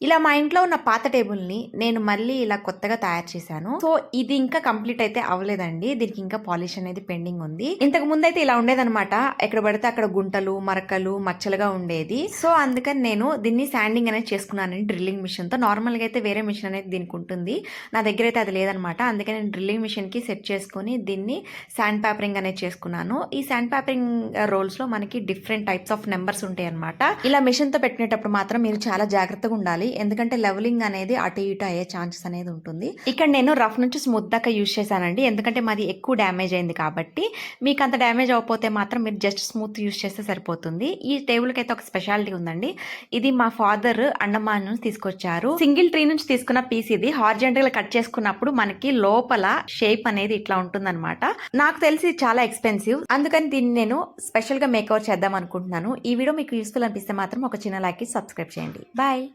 ఇలా మా ఇంట్లో ఉన్న పాత టేబుల్ని నేను మళ్ళీ ఇలా కొత్తగా తయారు చేశాను. సో ఇది ఇంకా కంప్లీట్ అయితే అవ్వలేదండి. దీనికి ఇంకా పాలిష్ అనేది పెండింగ్ ఉంది. ఇంతకు ముందు అయితే ఇలా ఉండేదన్నమాట. ఎక్కడ పడితే అక్కడ గుంటలు, మరకలు, మచ్చలుగా ఉండేది. సో అందుకని నేను దీన్ని శాండింగ్ అనేది చేసుకున్నాను డ్రిల్లింగ్ మిషన్ తో. నార్మల్ గా అయితే వేరే మిషన్ అనేది దీనికి ఉంటుంది. నా దగ్గర అయితే అది లేదనమాట. అందుకని నేను డ్రిల్లింగ్ మిషన్ కి సెట్ చేసుకుని దీన్ని శాండ్ పేపరింగ్ అనేది చేసుకున్నాను. ఈ శాండ్ పేపరింగ్ రోల్స్ లో మనకి డిఫరెంట్ టైప్స్ ఆఫ్ నెంబర్స్ ఉంటాయి అనమాట. ఇలా మిషన్ తో పెట్టినప్పుడు మాత్రం మీరు చాలా జాగ్రత్తగా ఉండాలి. ఎందుకంటే లెవెలింగ్ అనేది అటు ఇటు అయ్యే ఛాన్సెస్ అనేది ఉంటుంది. ఇక్కడ నేను రఫ్ నుంచి స్మూత్ దాకా యూజ్ చేశానండి. ఎందుకంటే మాది ఎక్కువ డ్యామేజ్ అయింది కాబట్టి. మీకు అంత డ్యామేజ్ అవ్వకపోతే మాత్రం మీరు జస్ట్ స్మూత్ యూజ్ చేస్తే సరిపోతుంది. ఈ టేబుల్కి అయితే ఒక స్పెషాలిటీ ఉందండి. ఇది మా ఫాదర్ అండమాన్ నుంచి తీసుకొచ్చారు. సింగిల్ ట్రీ నుంచి తీసుకున్న పీస్ ఇది. హార్జెంటల్ గా కట్ చేసుకున్నప్పుడు మనకి లోపల షేప్ అనేది ఇట్లా ఉంటుందన్నమాట. నాకు తెలిసి చాలా ఎక్స్పెన్సివ్. అందుకని దీన్ని నేను స్పెషల్ గా మేకవర్ చేద్దాం అనుకుంటున్నాను. ఈ వీడియో మీకు యూస్ఫుల్ అనిపిస్తే మాత్రం ఒక చిన్న లైక్ సబ్స్క్రైబ్ చేయండి. బాయ్.